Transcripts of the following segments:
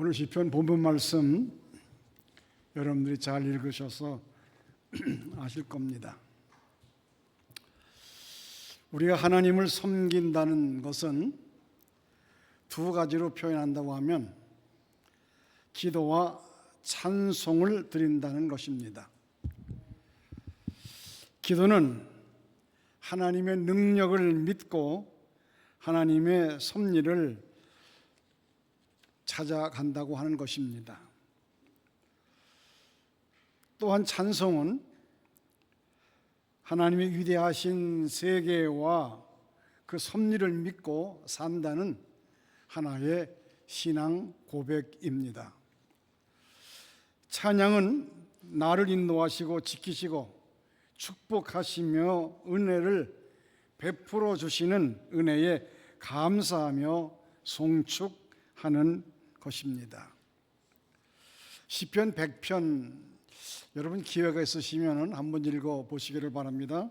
오늘 시편 본문 말씀 여러분들이 잘 읽으셔서 아실 겁니다. 우리가 하나님을 섬긴다는 것은 두 가지로 표현한다고 하면 기도와 찬송을 드린다는 것입니다. 기도는 하나님의 능력을 믿고 하나님의 섭리를 찾아간다고 하는 것입니다. 또한 찬송은 하나님의 위대하신 세계와 그 섭리를 믿고 산다는 하나의 신앙 고백입니다. 찬양은 나를 인도하시고 지키시고 축복하시며 은혜를 베풀어 주시는 은혜에 감사하며 송축하는 것입니다. 시편 100편 여러분 기회가 있으시면 한번 읽어 보시기를 바랍니다.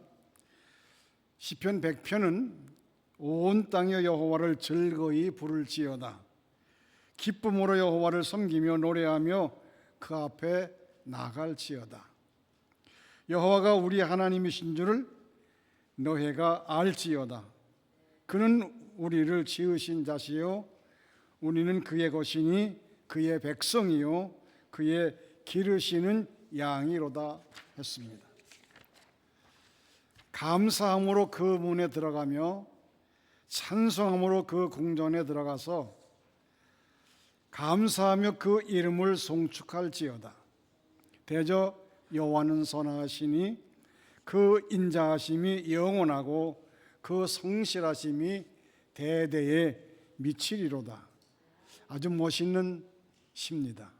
시편 100편은 온 땅의 여호와를 즐거이 부를지어다. 기쁨으로 여호와를 섬기며 노래하며 그 앞에 나갈지어다. 여호와가 우리 하나님이신 줄을 너희가 알지어다. 그는 우리를 지으신 자시요 우리는 그의 것이니 그의 백성이요 그의 기르시는 양이로다 했습니다. 감사함으로 그 문에 들어가며 찬송함으로 그 궁전에 들어가서 감사하며 그 이름을 송축할지어다. 대저 여호와는 선하시니 그 인자하심이 영원하고 그 성실하심이 대대에 미치리로다. 아주 멋있는 시입니다.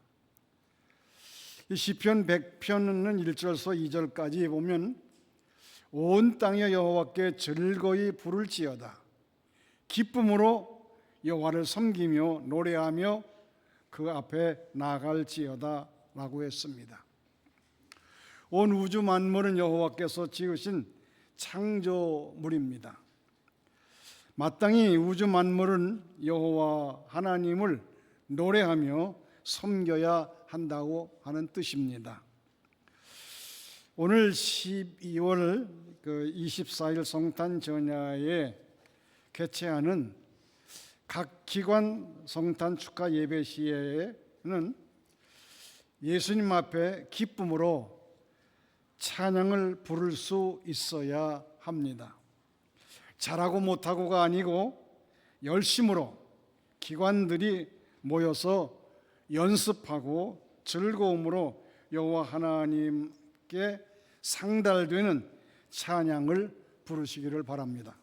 이 시편 100편은 1절에서 2절까지 보면 온 땅의 여호와께 즐거이 부를지어다. 기쁨으로 여호와를 섬기며 노래하며 그 앞에 나갈지어다 라고 했습니다. 온 우주 만물은 여호와께서 지으신 창조물입니다. 마땅히 우주 만물은 여호와 하나님을 노래하며 섬겨야 한다고 하는 뜻입니다. 오늘 12월 24일 성탄 전야에 개최하는 각 기관 성탄 축하 예배 시에는 예수님 앞에 기쁨으로 찬양을 부를 수 있어야 합니다. 잘하고 못하고가 아니고 열심으로 기관들이 모여서 연습하고 즐거움으로 여호와 하나님께 상달되는 찬양을 부르시기를 바랍니다.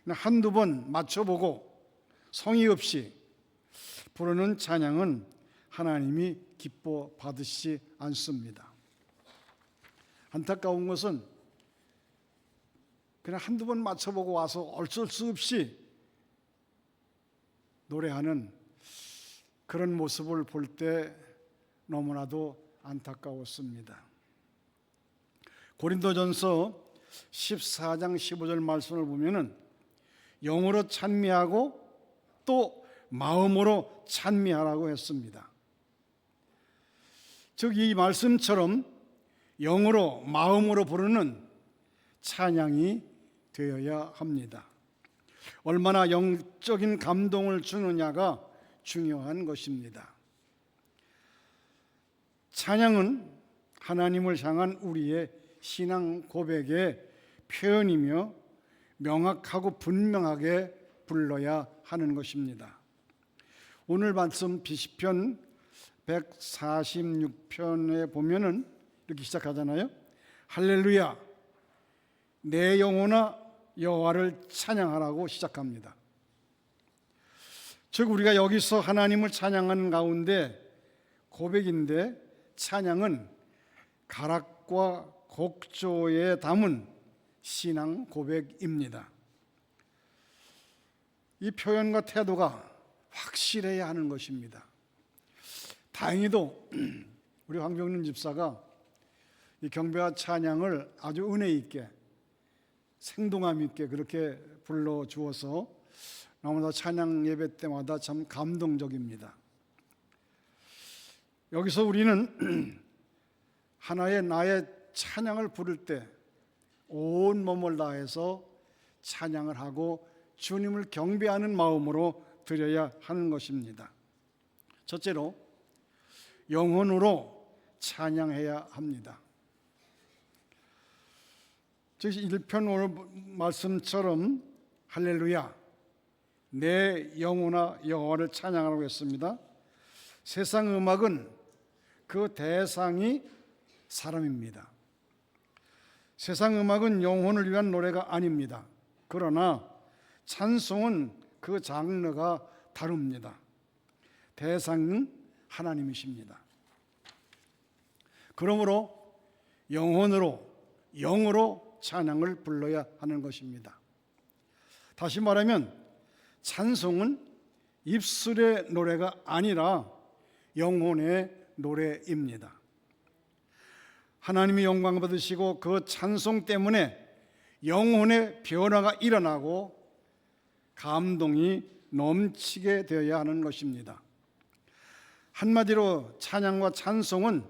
한두 번 맞춰보고 성의 없이 부르는 찬양은 하나님이 기뻐 받으시지 않습니다. 안타까운 것은 그냥 한두 번 맞춰보고 와서 어쩔 수 없이 노래하는 그런 모습을 볼 때 너무나도 안타까웠습니다. 고린도전서 14장 15절 말씀을 보면은 영으로 찬미하고 또 마음으로 찬미하라고 했습니다. 즉 이 말씀처럼 영으로 마음으로 부르는 찬양이 되어야 합니다. 얼마나 영적인 감동을 주느냐가 중요한 것입니다. 찬양은 하나님을 향한 우리의 신앙 고백의 표현이며 명확하고 분명하게 불러야 하는 것입니다. 오늘 말씀 시편 146편에 보면은 이렇게 시작하잖아요. 할렐루야 내 영혼아 여호와를 찬양하라고 시작합니다. 즉 우리가 여기서 하나님을 찬양하는 가운데 고백인데 찬양은 가락과 곡조에 담은 신앙 고백입니다. 이 표현과 태도가 확실해야 하는 것입니다. 다행히도 우리 황병륜 집사가 이 경배와 찬양을 아주 은혜 있게 생동함 있게 그렇게 불러주어서 너무나 찬양 예배 때마다 참 감동적입니다. 여기서 우리는 하나의 나의 찬양을 부를 때 온 몸을 다해서 찬양을 하고 주님을 경배하는 마음으로 드려야 하는 것입니다. 첫째로 영혼으로 찬양해야 합니다. 즉 1편 오늘 말씀처럼 할렐루야 내 영혼아 여호와를 찬양하라고 했습니다. 세상 음악은 그 대상이 사람입니다. 세상 음악은 영혼을 위한 노래가 아닙니다. 그러나 찬송은 그 장르가 다릅니다. 대상은 하나님이십니다. 그러므로 영혼으로 영으로 찬양을 불러야 하는 것입니다. 다시 말하면 찬송은 입술의 노래가 아니라 영혼의 노래입니다. 하나님이 영광 받으시고 그 찬송 때문에 영혼의 변화가 일어나고 감동이 넘치게 되어야 하는 것입니다. 한마디로 찬양과 찬송은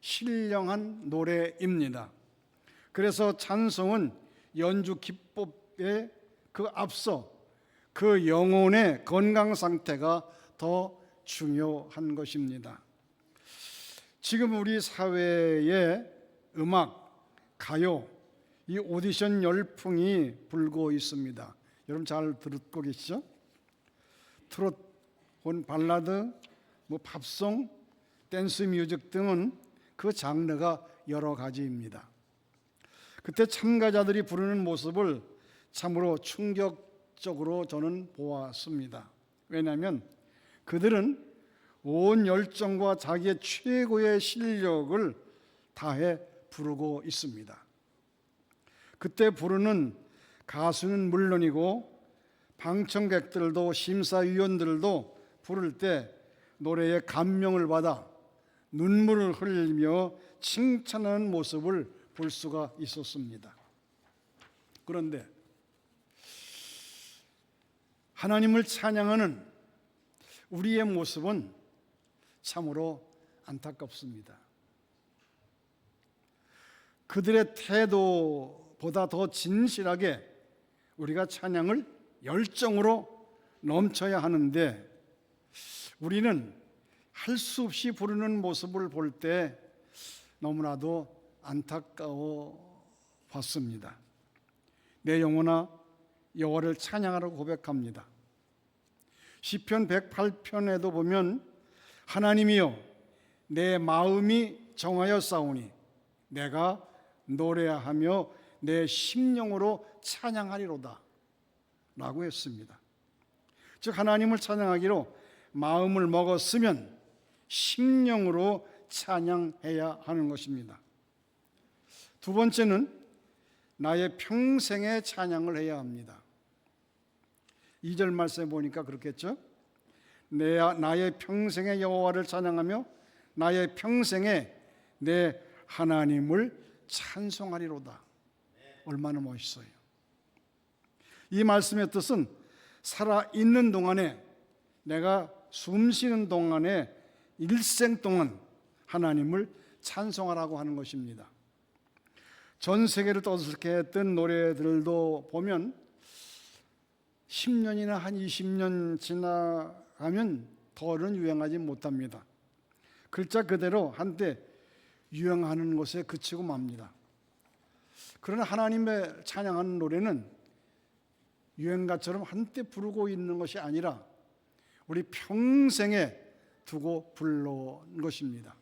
신령한 노래입니다. 그래서 찬송은 연주 기법에 그 앞서 그 영혼의 건강 상태가 더 중요한 것입니다. 지금 우리 사회에 음악, 가요, 이 오디션 열풍이 불고 있습니다. 여러분 잘 듣고 계시죠? 트롯, 발라드, 팝송, 댄스 뮤직 등은 그 장르가 여러 가지입니다. 그때 참가자들이 부르는 모습을 참으로 충격적으로 저는 보았습니다. 왜냐하면 그들은 온 열정과 자기의 최고의 실력을 다해 부르고 있습니다. 그때 부르는 가수는 물론이고 방청객들도 심사위원들도 부를 때 노래에 감명을 받아 눈물을 흘리며 칭찬하는 모습을 볼 수가 있었습니다. 그런데 하나님을 찬양하는 우리의 모습은 참으로 안타깝습니다. 그들의 태도보다 더 진실하게 우리가 찬양을 열정으로 넘쳐야 하는데 우리는 할 수 없이 부르는 모습을 볼 때 너무나도 안타까워 봤습니다. 내 영혼아 여호와를 찬양하라고 고백합니다. 시편 108편에도 보면 하나님이여 내 마음이 정하여 싸우니 내가 노래하며 내 심령으로 찬양하리로다 라고 했습니다. 즉 하나님을 찬양하기로 마음을 먹었으면 심령으로 찬양해야 하는 것입니다. 두 번째는 나의 평생의 찬양을 해야 합니다. 2절 말씀에 보니까 그렇겠죠? 나의 평생의 여호와를 찬양하며 나의 평생에 내 하나님을 찬송하리로다. 얼마나 멋있어요. 이 말씀의 뜻은 살아있는 동안에 내가 숨쉬는 동안에 일생 동안 하나님을 찬송하라고 하는 것입니다. 전 세계를 떠들게 했던 노래들도 보면 10년이나 한 20년 지나가면 더는 유행하지 못합니다. 글자 그대로 한때 유행하는 것에 그치고 맙니다. 그러나 하나님의 찬양하는 노래는 유행가처럼 한때 부르고 있는 것이 아니라 우리 평생에 두고 불러온 것입니다.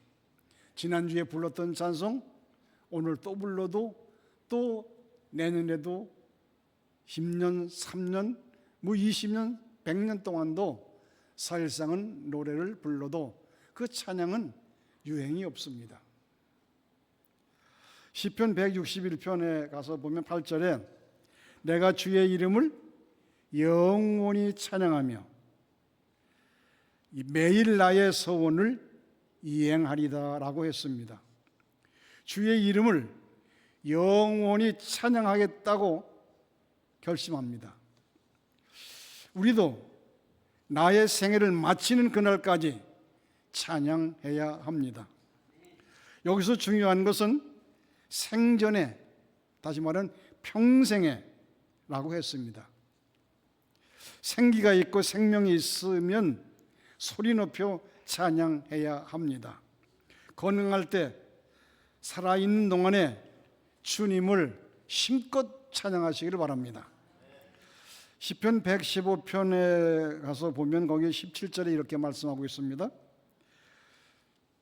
지난주에 불렀던 찬송 오늘 또 불러도 또 내년에도 10년, 3년, 20년, 100년 동안도 사실상은 노래를 불러도 그 찬양은 유행이 없습니다. 시편 161편에 가서 보면 8절에 내가 주의 이름을 영원히 찬양하며 매일 나의 서원을 이행하리다 라고 했습니다. 주의 이름을 영원히 찬양하겠다고 결심합니다. 우리도 나의 생애를 마치는 그날까지 찬양해야 합니다. 여기서 중요한 것은 생전에, 다시 말하면 평생에 라고 했습니다. 생기가 있고 생명이 있으면 소리 높여 찬양해야 합니다. 건강할 때, 살아있는 동안에 주님을 힘껏 찬양하시기를 바랍니다. 시편 115편에 가서 보면 거기 17절에 이렇게 말씀하고 있습니다.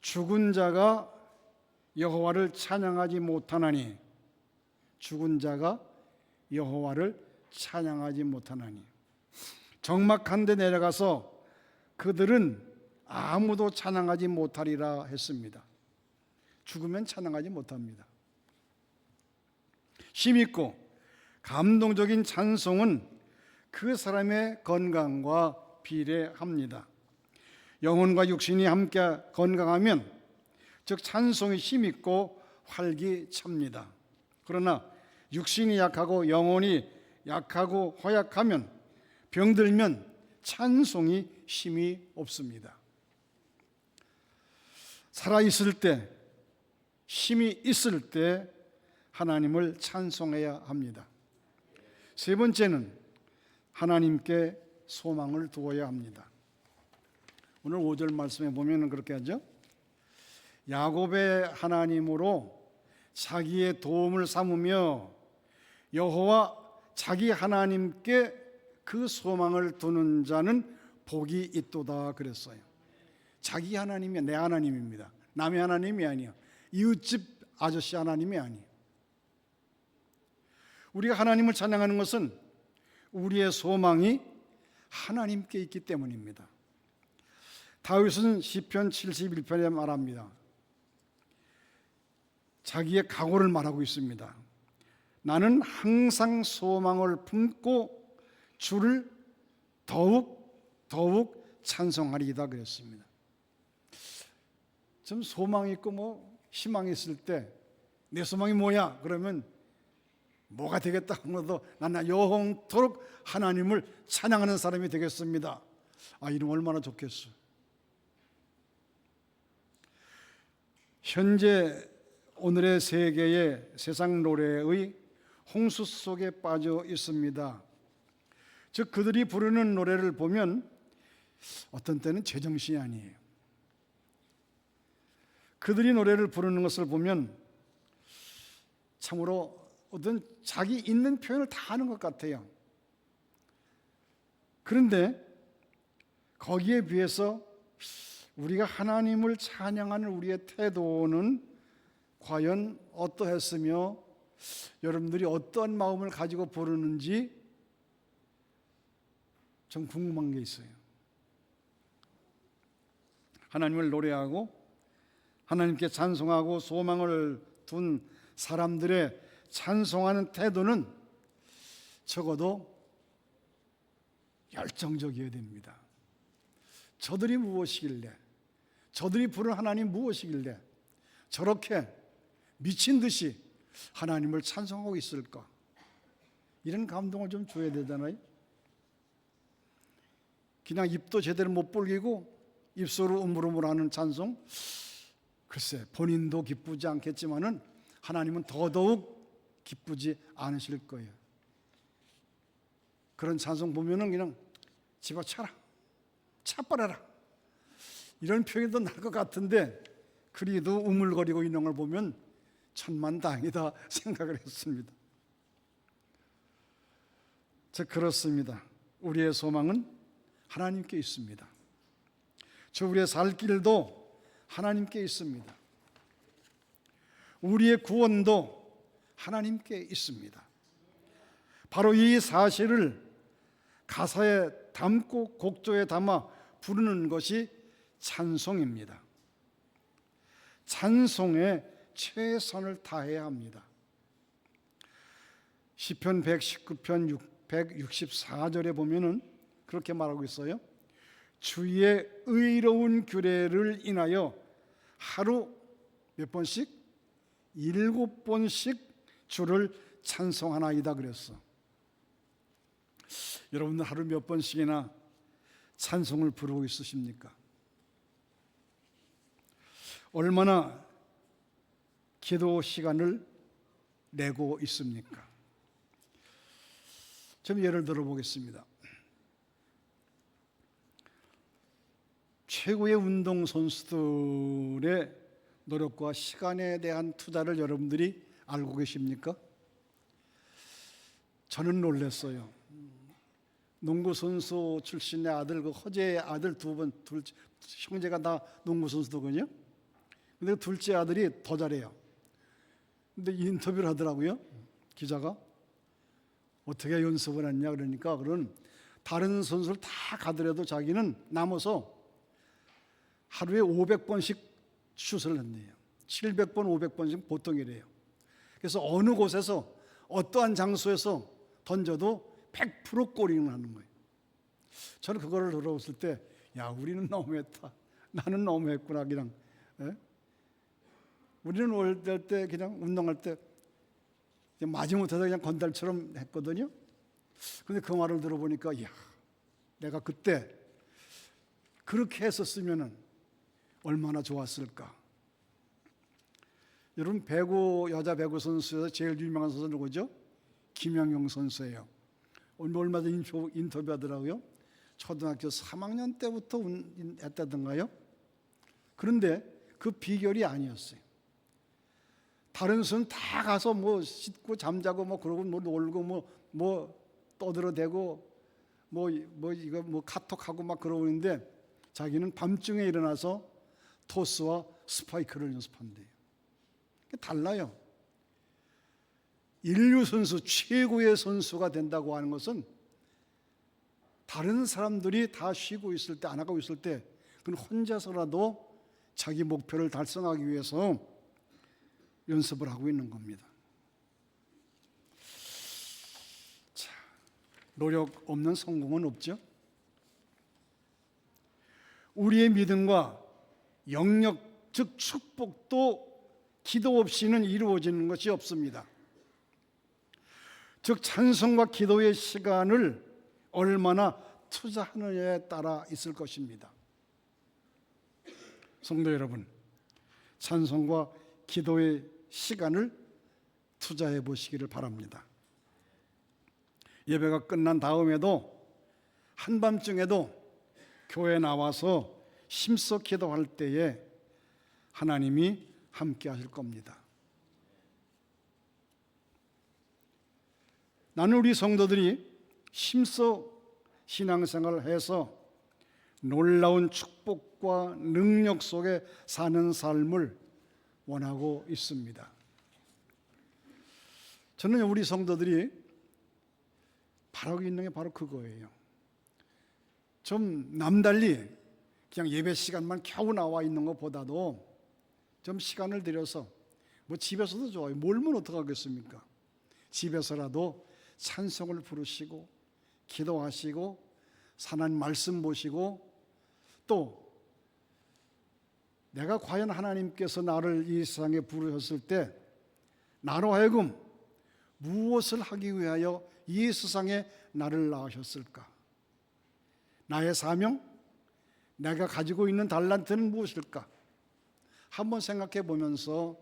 죽은 자가 여호와를 찬양하지 못하나니, 죽은 자가 여호와를 찬양하지 못하나니, 적막한 데 내려가서 그들은 아무도 찬양하지 못하리라 했습니다. 죽으면 찬양하지 못합니다. 힘있고 감동적인 찬송은 그 사람의 건강과 비례합니다. 영혼과 육신이 함께 건강하면, 즉 찬송이 힘있고 활기찹니다. 그러나 육신이 약하고 영혼이 약하고 허약하면, 병들면 찬송이 힘이 없습니다. 살아있을 때, 힘이 있을 때 하나님을 찬송해야 합니다. 세 번째는 하나님께 소망을 두어야 합니다. 오늘 5절 말씀에 보면 그렇게 하죠. 야곱의 하나님으로 자기의 도움을 삼으며 여호와 자기 하나님께 그 소망을 두는 자는 복이 있도다 그랬어요. 자기 하나님이 내 하나님입니다. 남의 하나님이 아니에요. 이웃집 아저씨 하나님이 아니에요. 우리가 하나님을 찬양하는 것은 우리의 소망이 하나님께 있기 때문입니다. 다윗은 시편 71편에 말합니다. 자기의 각오를 말하고 있습니다. 나는 항상 소망을 품고 주를 더욱 찬송하리이다 그랬습니다. 좀 소망이 있고 희망이 있을 때 내 소망이 뭐야? 그러면 뭐가 되겠다 하면서 나는 영원토록 하나님을 찬양하는 사람이 되겠습니다. 이름 얼마나 좋겠어. 현재 오늘의 세계의 세상 노래의 홍수 속에 빠져 있습니다. 즉 그들이 부르는 노래를 보면 어떤 때는 제정신이 아니에요. 그들이 노래를 부르는 것을 보면 참으로 어떤 자기 있는 표현을 다 하는 것 같아요. 그런데 거기에 비해서 우리가 하나님을 찬양하는 우리의 태도는 과연 어떠했으며 여러분들이 어떤 마음을 가지고 부르는지 좀 궁금한 게 있어요. 하나님을 노래하고 하나님께 찬송하고 소망을 둔 사람들의 찬송하는 태도는 적어도 열정적이어야 됩니다. 저들이 무엇이길래, 저들이 부른 하나님 무엇이길래 저렇게 미친 듯이 하나님을 찬송하고 있을까? 이런 감동을 좀 줘야 되잖아요. 그냥 입도 제대로 못 벌리고 입술로 우물우물하는 찬송, 글쎄 본인도 기쁘지 않겠지만은 하나님은 더더욱 기쁘지 않으실 거예요. 그런 찬송 보면은 그냥 집어쳐라, 차버려라, 이런 표현이 더 나을 것 같은데 그래도 우물거리고 있는 걸 보면 천만다행이다 생각을 했습니다. 즉 그렇습니다. 우리의 소망은 하나님께 있습니다. 저 우리의 살 길도 하나님께 있습니다. 우리의 구원도 하나님께 있습니다. 바로 이 사실을 가사에 담고 곡조에 담아 부르는 것이 찬송입니다. 찬송에 최선을 다해야 합니다. 시편 119편 164절에 보면은 그렇게 말하고 있어요. 주의 의로운 규례를 인하여 하루 몇 번씩? 7번씩 주를 찬송하나이다 그랬어. 여러분들 하루 몇 번씩이나 찬송을 부르고 있으십니까? 얼마나 기도 시간을 내고 있습니까? 좀 예를 들어 보겠습니다. 최고의 운동선수들의 노력과 시간에 대한 투자를 여러분들이 알고 계십니까? 저는 놀랐어요. 농구선수 출신의 아들, 그 허재의 아들 둘 형제가 다 농구선수더군요. 근데 둘째 아들이 더 잘해요. 근데 인터뷰를 하더라고요. 기자가 어떻게 연습을 했냐 그러니까 다른 선수를 다 가더라도 자기는 남아서 하루에 500번씩 슛을 했네요. 700번, 500번씩 보통이래요. 그래서 어느 곳에서 어떠한 장소에서 던져도 100% 골인을 하는 거예요. 저는 그거를 들어봤을 때, 야, 우리는 너무했다. 나는 너무했구나. 그냥 우리는 어릴 때 그냥 운동할 때 마지못해서 그냥 건달처럼 했거든요. 근데 그 말을 들어보니까, 야, 내가 그때 그렇게 했었으면은 얼마나 좋았을까. 여러분, 여자 배구 선수에서 제일 유명한 선수 누구죠? 김연경 선수예요. 오늘 얼마 전에 인터뷰하더라고요. 초등학교 3학년 때부터 했다던가요. 그런데 그 비결이 아니었어요. 다른 선수는 다 가서 뭐 씻고 잠자고 뭐 그러고 뭐 놀고 뭐 떠들어대고 뭐 카톡하고 막 그러는데 자기는 밤중에 일어나서 토스와 스파이크를 연습한대요. 달라요. 인류 선수, 최고의 선수가 된다고 하는 것은 다른 사람들이 다 쉬고 있을 때, 안 하고 있을 때, 그는 혼자서라도 자기 목표를 달성하기 위해서 연습을 하고 있는 겁니다. 자, 노력 없는 성공은 없죠. 우리의 믿음과 영역, 즉 축복도 기도 없이는 이루어지는 것이 없습니다. 즉 찬송과 기도의 시간을 얼마나 투자하느냐에 따라 있을 것입니다. 성도 여러분, 찬송과 기도의 시간을 투자해 보시기를 바랍니다. 예배가 끝난 다음에도 한밤중에도 교회에 나와서 힘써 기도할 때에 하나님이 함께 하실 겁니다. 나는 우리 성도들이 힘써 신앙생활을 해서 놀라운 축복과 능력 속에 사는 삶을 원하고 있습니다. 저는 우리 성도들이 바라고 있는 게 바로 그거예요. 좀 남달리 그냥 예배 시간만 겨우 나와 있는 것보다도 좀 시간을 들여서 뭐 집에서도 좋아요. 몰면 어떡하겠습니까? 집에서라도 찬송을 부르시고 기도하시고 하나님 말씀 보시고 또 내가 과연 하나님께서 나를 이 세상에 부르셨을 때 나로 하여금 무엇을 하기 위하여 이 세상에 나를 낳으셨을까? 나의 사명? 내가 가지고 있는 달란트는 무엇일까? 한번 생각해 보면서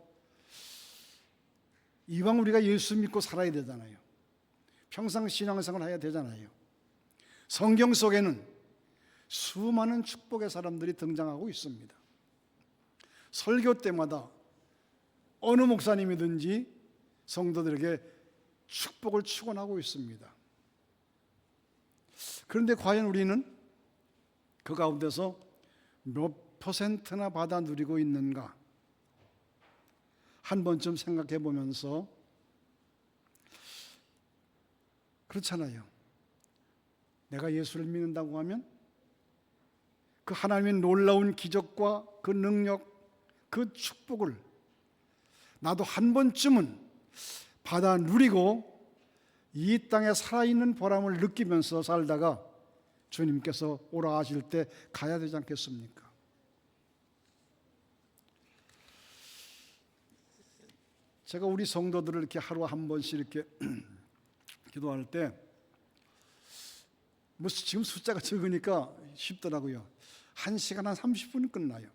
이왕 우리가 예수 믿고 살아야 되잖아요. 평생 신앙생활 해야 되잖아요. 성경 속에는 수많은 축복의 사람들이 등장하고 있습니다. 설교 때마다 어느 목사님이든지 성도들에게 축복을 축원하고 있습니다. 그런데 과연 우리는 그 가운데서 몇 %나 받아 누리고 있는가? 한 번쯤 생각해 보면서 그렇잖아요. 내가 예수를 믿는다고 하면 그 하나님의 놀라운 기적과 그 능력, 그 축복을 나도 한 번쯤은 받아 누리고 이 땅에 살아있는 보람을 느끼면서 살다가 주님께서 오라 하실 때 가야 되지 않겠습니까? 제가 우리 성도들을 이렇게 하루 한 번씩 이렇게 기도할 때 뭐 지금 숫자가 적으니까 쉽더라고요. 1시간 한 30분 끝나요.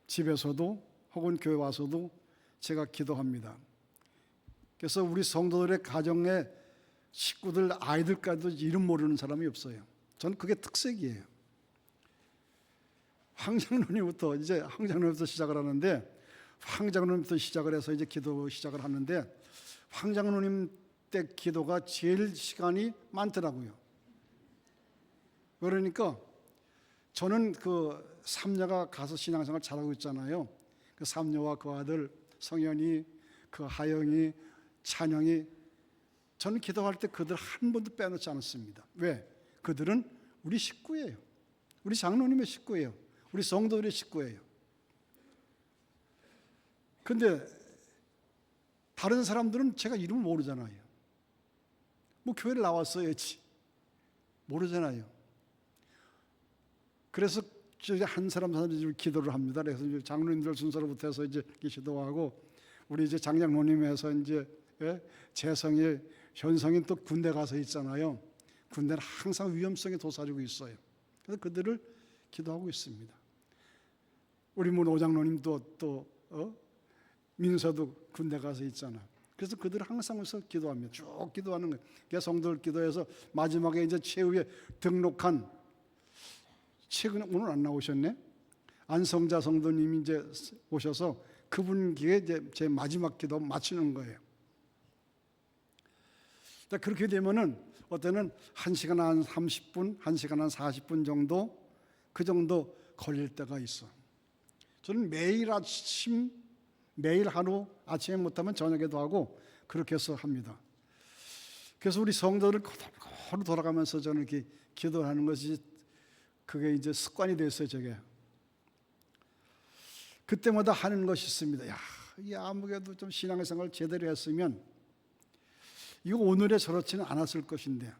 집에서도 혹은 교회 와서도 제가 기도합니다. 그래서 우리 성도들의 가정의 식구들, 아이들까지도 이름 모르는 사람이 없어요. 저는 그게 특색이에요. 황장로님부터 시작을 하는데, 황장로님부터 시작을 해서 이제 기도 시작을 하는데, 황장로님 때 기도가 제일 시간이 많더라고요. 그러니까 저는 그 삼녀가 가서 신앙생활 잘하고 있잖아요. 그 삼녀와 그 아들 성현이, 그 하영이, 찬영이, 저는 기도할 때 그들 한 번도 빼놓지 않았습니다. 왜? 그들은 우리 식구예요. 우리 장로님의 식구예요. 우리 성도들의 식구예요. 근데 다른 사람들은 제가 이름을 모르잖아요. 뭐 교회를 나왔어야지. 모르잖아요. 그래서 한 사람들 기도를 합니다. 그래서 이제 장로님들 순서로부터 해서 이제 기도하고, 우리 이제 장장로님에서 이제 재성이, 현성이 또 군대 가서 있잖아요. 군대는 항상 위험성에 도사리고 있어요. 그래서 그들을 기도하고 있습니다. 우리 오장로님도 또 민서도 군대 가서 있잖아. 그래서 그들을 항상 해서 기도합니다. 쭉 기도하는 거예요. 그래서 성도들 기도해서 마지막에 이제 최후에 등록한, 최근에 오늘 안 나오셨네, 안성자 성도님이 이제 오셔서 그분께 이제 제 마지막 기도 마치는 거예요. 그렇게 되면은 어때는 1시간 한 30분, 1시간 한 40분 정도, 그 정도 걸릴 때가 있어. 저는 매일 아침, 매일 하루 아침에 못하면 저녁에도 하고 그렇게 해서 합니다. 그래서 우리 성도들 거꾸로 돌아가면서 저는 이렇게 기도하는 것이, 그게 이제 습관이 됐어요, 저게. 그때마다 하는 것이 있습니다. 이 아무개도 좀 신앙생활 제대로 했으면 이거 오늘에 저렇지는 않았을 것인데,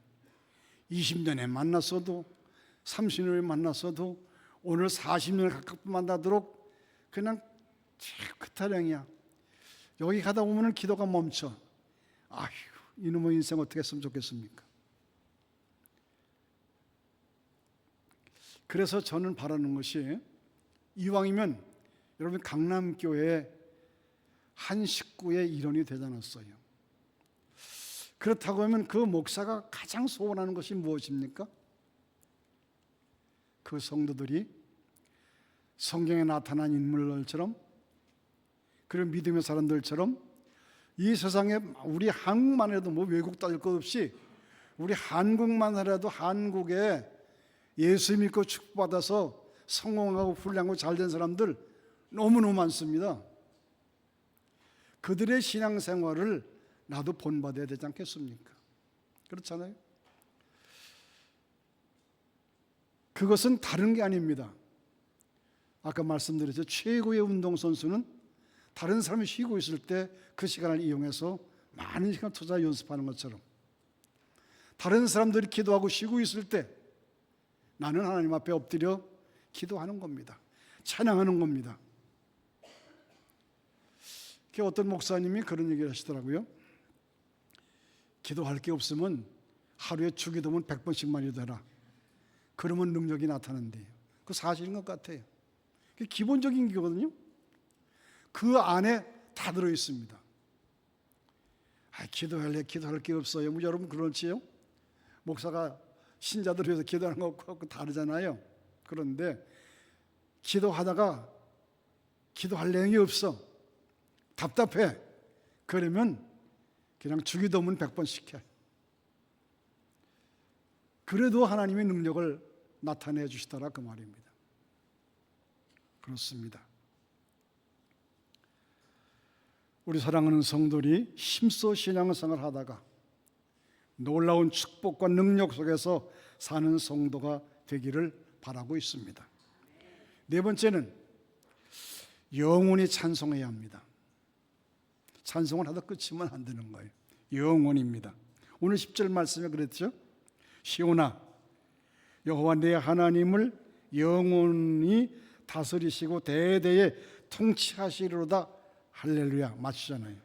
20년에 만났어도 30년에 만났어도 오늘 40년을 가깝게 만나도록 그냥 그 타령이야. 여기 가다 보면 기도가 멈춰. 아휴, 이놈의 인생 어떻게 했으면 좋겠습니까? 그래서 저는 바라는 것이, 이왕이면 여러분 강남교회 한 식구의 일원이 되지 않았어요. 그렇다고 하면 그 목사가 가장 소원하는 것이 무엇입니까? 그 성도들이 성경에 나타난 인물들처럼, 그리고 믿음의 사람들처럼 이 세상에, 우리 한국만 해도 뭐 외국 따질 것 없이 우리 한국만 해도 한국에 예수 믿고 축복받아서 성공하고 훌륭하고 잘된 사람들 너무너무 많습니다. 그들의 신앙생활을 나도 본받아야 되지 않겠습니까? 그렇잖아요. 그것은 다른 게 아닙니다. 아까 말씀드렸죠. 최고의 운동선수는 다른 사람이 쉬고 있을 때 그 시간을 이용해서 많은 시간 투자 연습하는 것처럼, 다른 사람들이 기도하고 쉬고 있을 때 나는 하나님 앞에 엎드려 기도하는 겁니다. 찬양하는 겁니다. 어떤 목사님이 그런 얘기를 하시더라고요. 기도할 게 없으면 하루에 주기도문 100번씩만 기도해라. 그러면 능력이 나타난대요. 그 사실인 것 같아요. 그게 기본적인 거거든요. 그 안에 다 들어있습니다. 기도할 게 없어요. 뭐 여러분 그렇지요? 목사가 신자들 위해서 기도하는 것과 다르잖아요. 그런데 기도하다가 기도할 내용이 없어, 답답해, 그러면 그냥 주기도문 100번씩 해. 그래도 하나님의 능력을 나타내 주시더라, 그 말입니다. 그렇습니다. 우리 사랑하는 성도들이 힘써 신앙생활을 하다가 놀라운 축복과 능력 속에서 사는 성도가 되기를 바라고 있습니다. 네 번째는 영원히 찬송해야 합니다. 찬송을 하다 끝이면 안 되는 거예요. 영원입니다. 오늘 10절 말씀에 그랬죠. 시온아, 여호와 내 하나님을 영원히 다스리시고 대대에 통치하시리로다. 할렐루야. 맞추잖아요.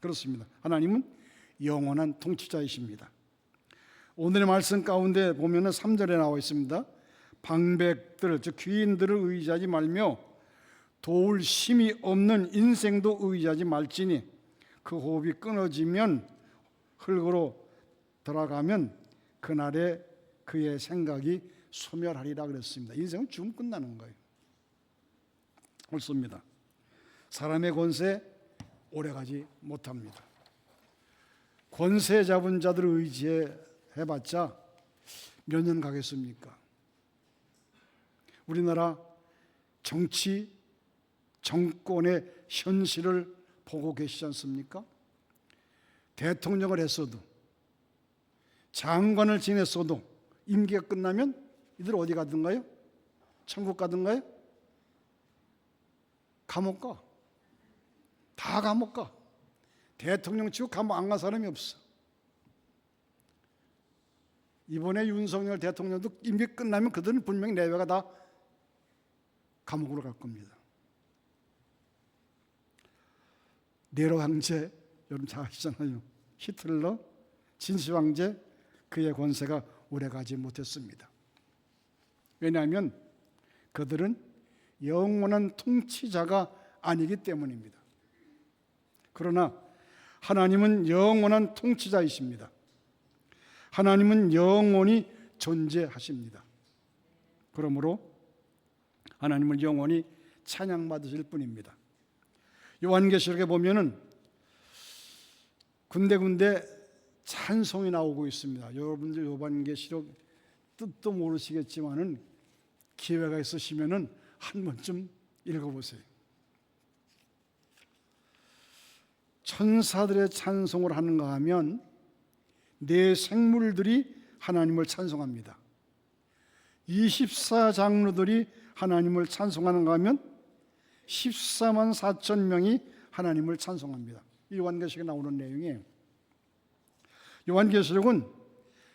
그렇습니다. 하나님은 영원한 통치자이십니다. 오늘의 말씀 가운데 보면은 3절에 나와 있습니다. 방백들, 즉 귀인들을 의지하지 말며 도울 힘이 없는 인생도 의지하지 말지니 그 호흡이 끊어지면 흙으로 들어가면 그날에 그의 생각이 소멸하리라 그랬습니다. 인생은 죽으면 끝나는 거예요. 옳습니다. 사람의 권세 오래가지 못합니다. 권세 잡은 자들을 의지해봤자 몇 년 가겠습니까? 우리나라 정치, 정권의 현실을 보고 계시지 않습니까? 대통령을 했어도 장관을 지냈어도 임기가 끝나면 이들 어디 가든가요? 천국 가든가요? 감옥 가. 다 감옥 가. 대통령 치고 감옥 안 간 사람이 없어. 이번에 윤석열 대통령도 임기 끝나면 그들은 분명히 내외가 다 감옥으로 갈 겁니다. 네로 황제 여러분 잘 아시잖아요. 히틀러, 진시 황제 그의 권세가 오래가지 못했습니다. 왜냐하면 그들은 영원한 통치자가 아니기 때문입니다. 그러나 하나님은 영원한 통치자이십니다. 하나님은 영원히 존재하십니다. 그러므로 하나님을 영원히 찬양받으실 뿐입니다. 요한계시록에 보면은 군데군데 찬송이 나오고 있습니다. 여러분들 요한계시록 뜻도 모르시겠지만은 기회가 있으시면은 한 번쯤 읽어보세요. 천사들의 찬송을 하는가 하면 네 생물들이 하나님을 찬송합니다. 24장로들이 하나님을 찬송하는가 하면 14만 4천 명이 하나님을 찬송합니다. 이 요한계시록에 나오는 내용이에요. 요한계시록은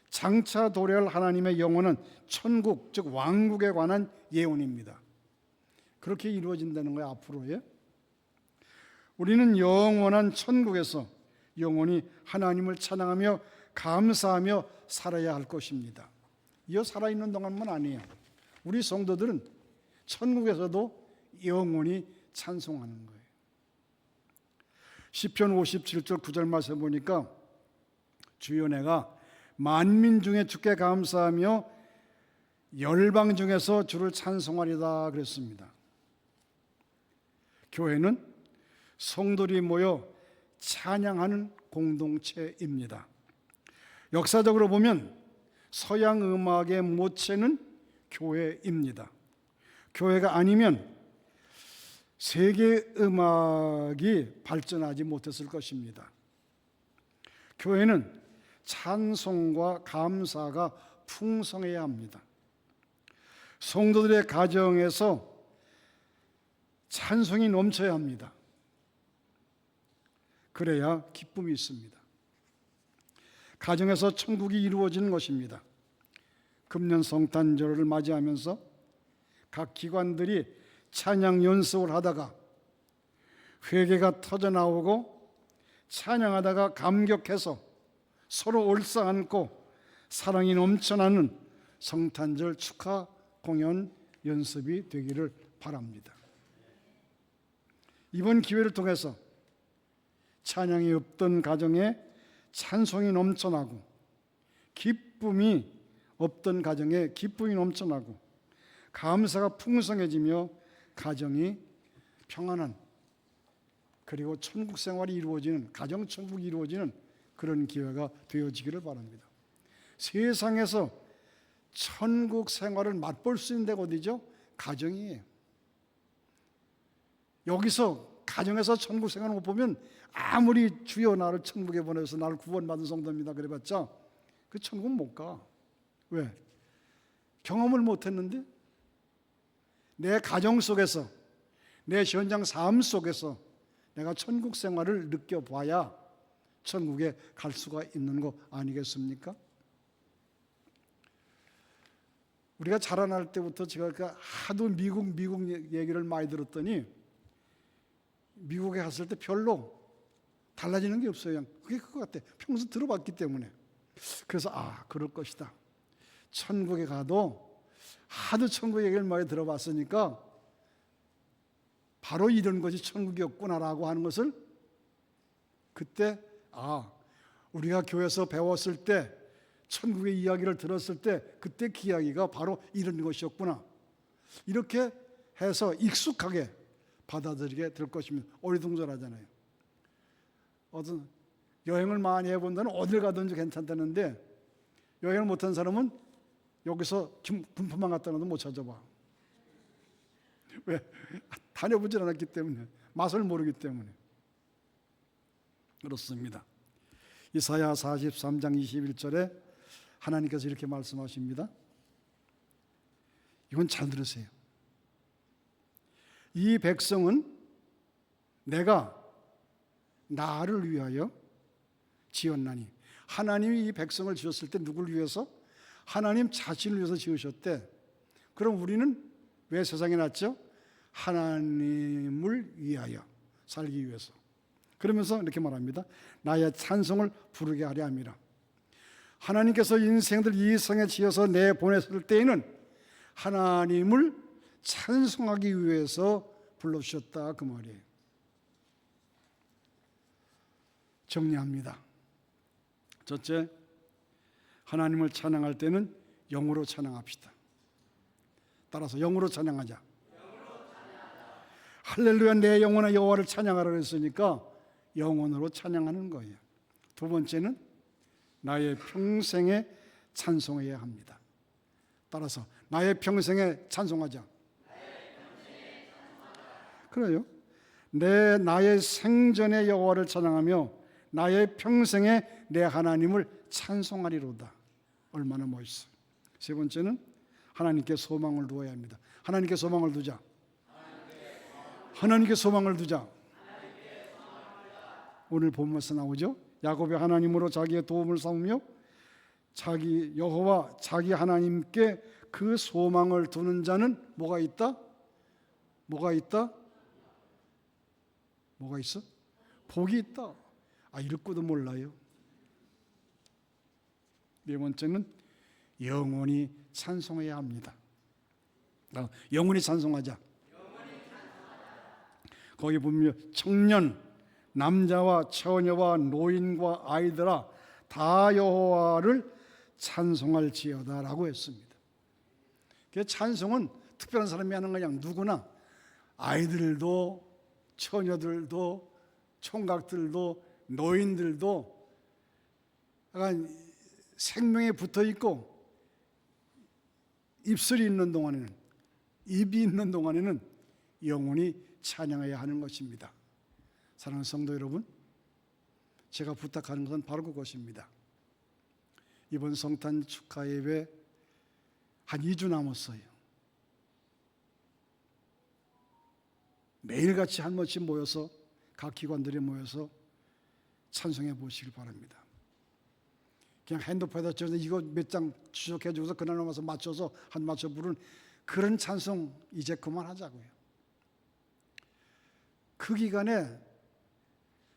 장차 도래할 하나님의 영원한 천국, 즉 왕국에 관한 예언입니다. 그렇게 이루어진다는 거예요, 앞으로요. 우리는 영원한 천국에서 영원히 하나님을 찬양하며 감사하며 살아야 할 것입니다. 이 살아있는 동안만 아니에요. 우리 성도들은 천국에서도 영원히 찬송하는 거예요. 시편 57절 9절 말씀 보니까 주여 내가 만민 중에 주께 감사하며 열방 중에서 주를 찬송하리다 그랬습니다. 교회는 성도들이 모여 찬양하는 공동체입니다. 역사적으로 보면 서양 음악의 모체는 교회입니다. 교회가 아니면 세계 음악이 발전하지 못했을 것입니다. 교회는 찬송과 감사가 풍성해야 합니다. 성도들의 가정에서 찬송이 넘쳐야 합니다. 그래야 기쁨이 있습니다. 가정에서 천국이 이루어지는 것입니다. 금년 성탄절을 맞이하면서 각 기관들이 찬양 연습을 하다가 회개가 터져나오고 찬양하다가 감격해서 서로 올싸안고 사랑이 넘쳐나는 성탄절 축하 공연 연습이 되기를 바랍니다. 이번 기회를 통해서 찬양이 없던 가정에 찬송이 넘쳐나고 기쁨이 없던 가정에 기쁨이 넘쳐나고 감사가 풍성해지며 가정이 평안한 그리고 천국 생활이 이루어지는 가정 천국이 이루어지는 그런 기회가 되어지기를 바랍니다. 세상에서 천국 생활을 맛볼 수 있는 데가 어디죠? 가정이에요. 여기서 가정에서 천국 생활을 못 보면 아무리 주여 나를 천국에 보내서 나를 구원받은 성도입니다 그래봤자 그 천국 못 가. 왜? 경험을 못했는데 내 가정 속에서 내 현장 삶 속에서 내가 천국 생활을 느껴봐야 천국에 갈 수가 있는 거 아니겠습니까? 우리가 자라날 때부터 제가 하도 미국 얘기를 많이 들었더니 미국에 갔을 때 별로 달라지는 게 없어요. 그냥 그게 그거 같아. 평소 들어봤기 때문에. 그래서 그럴 것이다. 천국에 가도 하도 천국 얘기를 많이 들어봤으니까 바로 이런 것이 천국이었구나라고 하는 것을 그때 우리가 교회에서 배웠을 때 천국의 이야기를 들었을 때 그때 그 이야기가 바로 이런 것이었구나, 이렇게 해서 익숙하게 받아들이게 될 것입니다. 어리둥절하잖아요. 어떤 여행을 많이 해본다는 어딜 가든지 괜찮다는데 여행을 못한 사람은 여기서 분포만 갖다 놔도 못 찾아봐. 왜? 다녀보질 않았기 때문에, 맛을 모르기 때문에 그렇습니다. 이사야 43장 21절에 하나님께서 이렇게 말씀하십니다. 이건 잘 들으세요. 이 백성은 내가 나를 위하여 지었나니. 하나님이 이 백성을 지었을 때 누구를 위해서? 하나님 자신을 위해서 지으셨대. 그럼 우리는 왜 세상에 났죠? 하나님을 위하여 살기 위해서. 그러면서 이렇게 말합니다. 나의 찬송을 부르게 하려 함이라. 하나님께서 인생들 이 세상에 지어서 내보냈을 때에는 하나님을 찬송하기 위해서 불러주셨다, 그 말이에요. 정리합니다. 첫째, 하나님을 찬양할 때는 영으로 찬양합시다. 따라서 영으로 찬양하자. 할렐루야, 내 영혼아 여호와를 찬양하라 그랬으니까 영혼으로 찬양하는 거예요. 두 번째는 나의 평생에 찬송해야 합니다. 따라서 나의 평생에 찬송하자. 그래요. 나의 생전에 여호와를 찬양하며 나의 평생에 내 하나님을 찬송하리로다. 얼마나 멋있어요. 세 번째는 하나님께 소망을 두어야 합니다. 하나님께 소망을 두자. 하나님께 소망을 두자. 오늘 본문에서 나오죠. 야곱이 하나님으로 자기의 도움을 삼으며 자기 여호와 자기 하나님께 그 소망을 두는 자는 뭐가 있다? 뭐가 있다? 뭐가 있어? 복이 있다. 읽고도 몰라요. 네 번째는 영원히 찬송해야 합니다. 영원히 찬송하자. 거기 보면 청년, 남자와 처녀와 노인과 아이들아 다 여호와를 찬송할지어다라고 했습니다. 찬송은 특별한 사람이 하는 거냐? 누구나, 아이들도 처녀들도 총각들도 노인들도 약간 생명에 붙어 있고 입술이 있는 동안에는, 입이 있는 동안에는 영원히 찬양해야 하는 것입니다. 사랑하는 성도 여러분, 제가 부탁하는 것은 바로 그것입니다. 이번 성탄 축하 예배 한 2주 남았어요. 매일같이 한 번씩 모여서 각 기관들이 모여서 찬송해 보시길 바랍니다. 그냥 핸드폰에다 찍어서 이거 몇 장 추적해 주고서 그날 와서 맞춰서 한 맞춰 부르는 그런 찬송 이제 그만하자고요. 그 기간에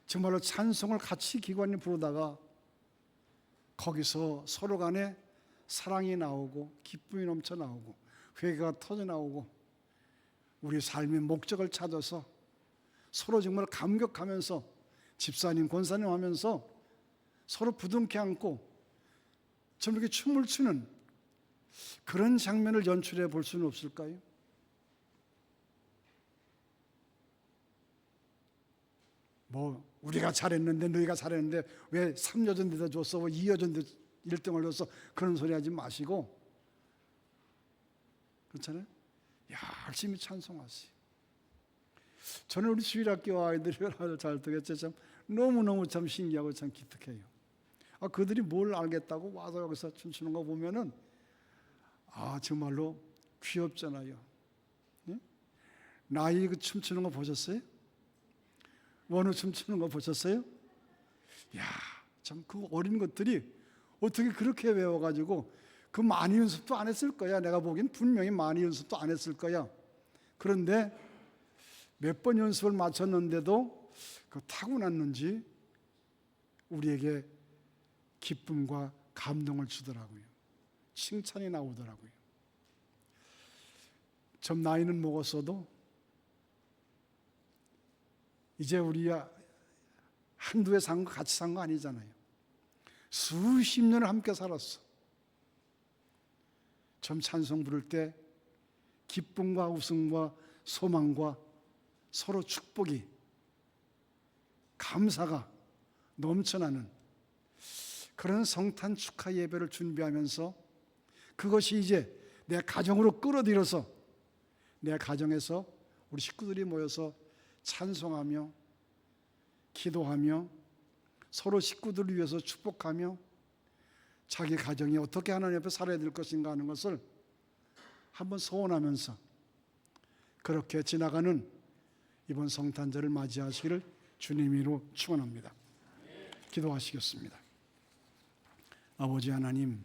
정말로 찬송을 같이 기관이 부르다가 거기서 서로 간에 사랑이 나오고 기쁨이 넘쳐 나오고 회개가 터져 나오고 우리 삶의 목적을 찾아서 서로 정말 감격하면서 집사님, 권사님 하면서 서로 부둥켜 안고 저렇게 춤을 추는 그런 장면을 연출해 볼 수는 없을까요? 우리가 잘했는데 너희가 잘했는데 왜 3여전 데다 줬어? 2여전 데 1등을 줬어? 그런 소리 하지 마시고, 그렇잖아요? 열심히 찬송하세요. 저는 우리 주일학교 아이들이 얼마나 잘 듣겠죠. 참 너무너무 참 신기하고 참 기특해요. 그들이 뭘 알겠다고 와서 여기서 춤추는 거 보면은 정말로 귀엽잖아요. 예? 나이 그 춤추는 거 보셨어요? 원우 춤추는 거 보셨어요? 참 그 어린 것들이 어떻게 그렇게 외워가지고 그 많이 연습도 안 했을 거야. 내가 보기엔 분명히 많이 연습도 안 했을 거야. 그런데 몇 번 연습을 마쳤는데도 그 타고났는지 우리에게 기쁨과 감동을 주더라고요. 칭찬이 나오더라고요. 좀 나이는 먹었어도 이제 우리가 한두 해 산 거 같이 산 거 아니잖아요. 수십 년을 함께 살았어. 참 찬송 부를 때 기쁨과 웃음과 소망과 서로 축복이, 감사가 넘쳐나는 그런 성탄 축하 예배를 준비하면서 그것이 이제 내 가정으로 끌어들여서 내 가정에서 우리 식구들이 모여서 찬송하며 기도하며 서로 식구들을 위해서 축복하며 자기 가정이 어떻게 하나님 앞에 살아야 될 것인가 하는 것을 한번 소원하면서 그렇게 지나가는 이번 성탄절을 맞이하시기를 주님으로 축원합니다. 기도하시겠습니다. 아버지 하나님,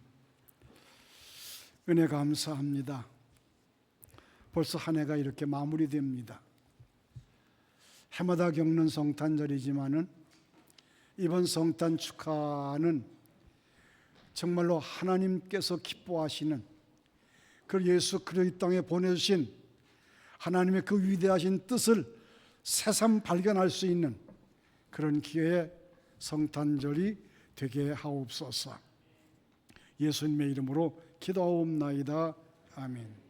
은혜 감사합니다. 벌써 한 해가 이렇게 마무리됩니다. 해마다 겪는 성탄절이지만은 이번 성탄 축하는 정말로 하나님께서 기뻐하시는 그 예수 그리스도 땅에 보내주신 하나님의 그 위대하신 뜻을 새삼 발견할 수 있는 그런 기회의 성탄절이 되게 하옵소서. 예수님의 이름으로 기도하옵나이다. 아멘.